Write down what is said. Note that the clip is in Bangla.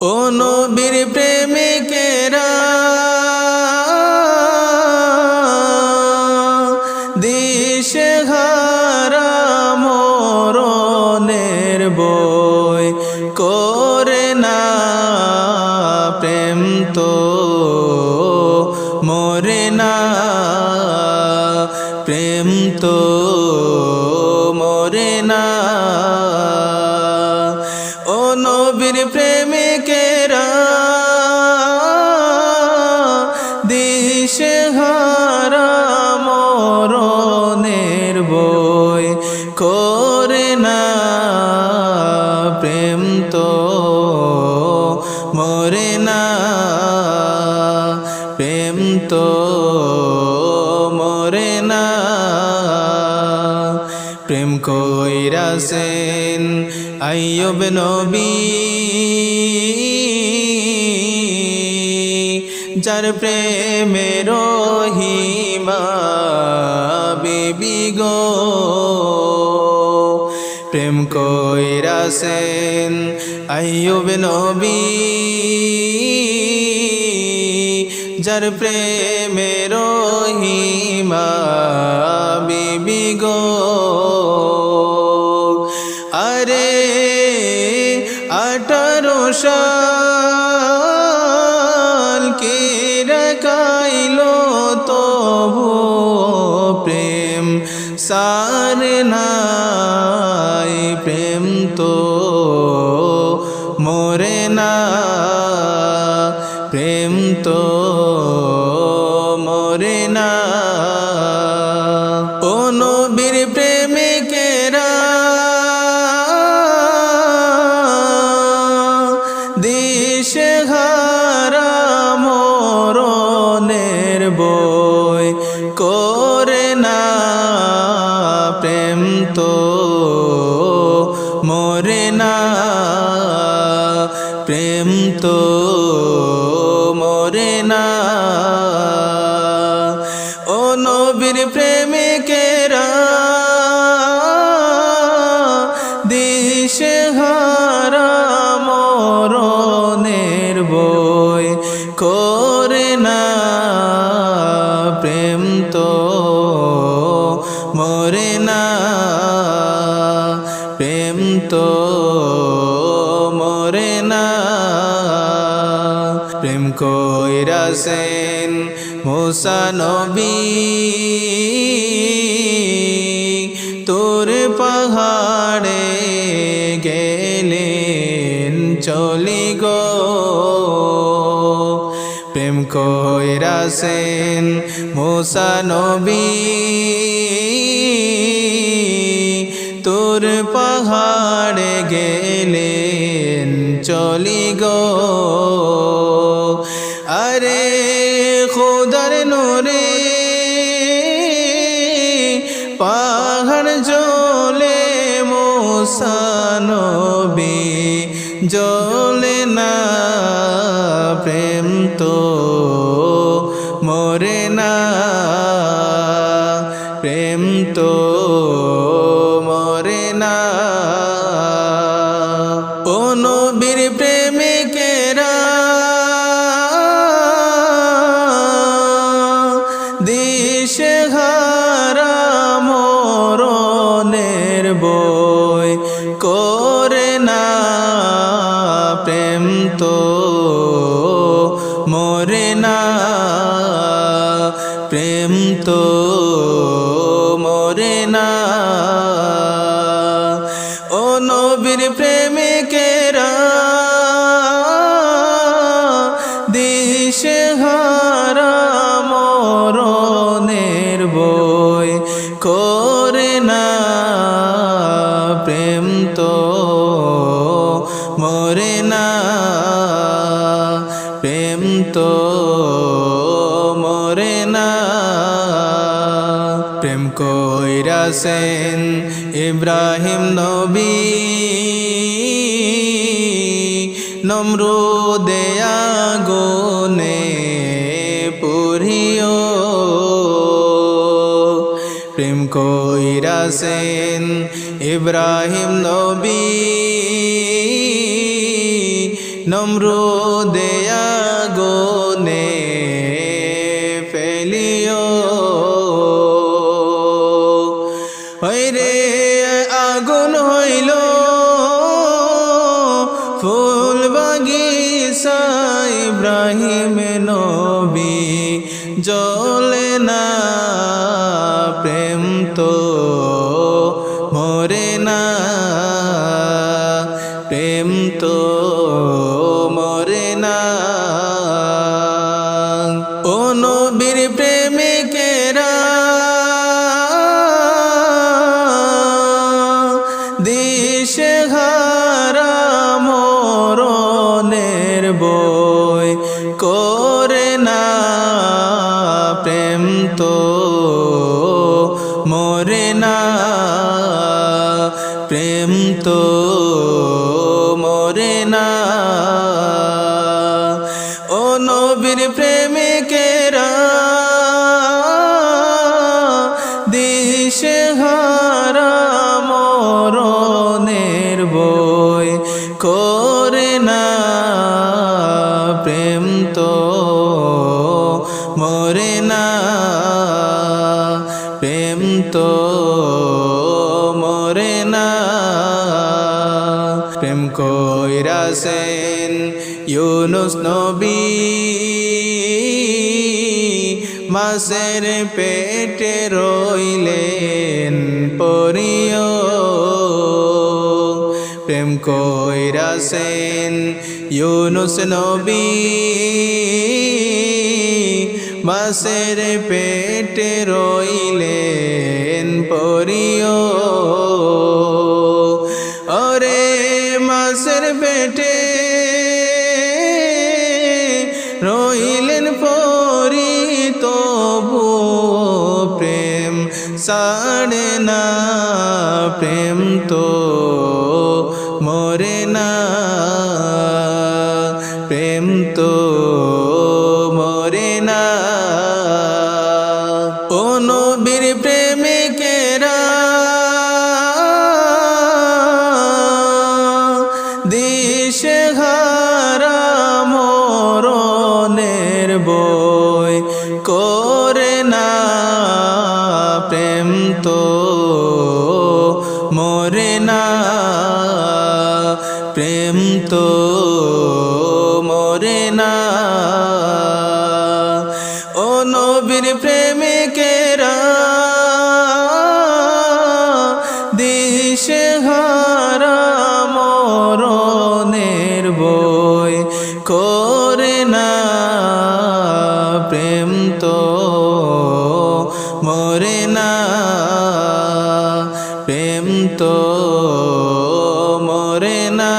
ও নবীর প্রেমিকেরা দিশেহারা মরণের বই করে না প্রেম তো মরে না প্রেম তো মরে না ও নবীর প্রেমিকেরা দিশেহারা মরণের বই করে না প্রেম তো মরে না প্রেম তো মরে না প্রেম কইরাছেন আইয়ুব নবী যার প্রেমে রহিমা বিবি গো প্রেম কইরাছেন আইয়ুব নবী যার প্রেমে রহিমা বিবি গো আরে 18 সাল কে রাখাইলো তবু প্রেম সারে নাই প্রেম তো মরে না প্রেম তো মরে না ও নবীর প্রেমিকেরা দিশেহারা মরণের বই করে না প্রেম তো মরে না প্রেম তো মরে না ও নবীর প্রেমিকেরা দিশেহারা মরণের বই করে না প্রেম তো মরে না প্রেম তো মরে না প্রেম কইরাছেন মুসা নবী তোর পাহাড়ে গেলেন চলি গো প্রেম কইরাছেন মুসা নবী তোর পাহাড়ে গেলেন চলি গো আরে খোদার নূরে পাহাড় জ্বলে মুসা নবী জ্বলে না প্রেম তো মরে না প্রেম তো মরে না ও নবীর প্রেমিকেরা দিশেহারা মরণের বই করে না প্রেম তো মরে না প্রেম তো মরে না ও নবীর প্রেমিকেরা দিশেহারা মরণের বই করে না প্রেম তো মরে না প্রেম তো মরে না প্রেম কইরাছেন ইব্রাহিম নবী নমরুদে আগুনে পুরিও প্রেম কইরাছেন ইব্রাহিম নবী নমরুদে আগুনে ফেলিও হইরে আগুন হইল ফুল বাগিচা ইব্রাহিম নবী জ্বলে না প্রেম তো মরে না প্রেম তো মরে না ও নবীর প্রেমিকেরা দিশেহারা মরণের বই করে না প্রেম তো মরে না প্রেম তো মরে না ও নবীর প্রেমিকেরা দিশেহারা মরণের বই করে না প্রেম তো মরে না প্রেম তো মরে না প্রেম কইরাছেন ইউনুস নবী মাছের পেটে রইলেন পরিও প্রেম কইরাছেন ইউনুস নবী মাছের পেটে রইলেন পরিও ওরে মাছের পেটে রইলেন পরি তবু প্রেম ছাড়ে না প্রেম তো মরে না প্রেম তো মরে না ও নবীর প্রেমিকেরা দিশেহারা মরণের বই করে না প্রেম তো মরে না প্রেম তো মরে না ও নবীর প্রেমিকেরা দিশেহারা মরণের বই করে না প্রেম তো মরে না প্রেম তো মরে না।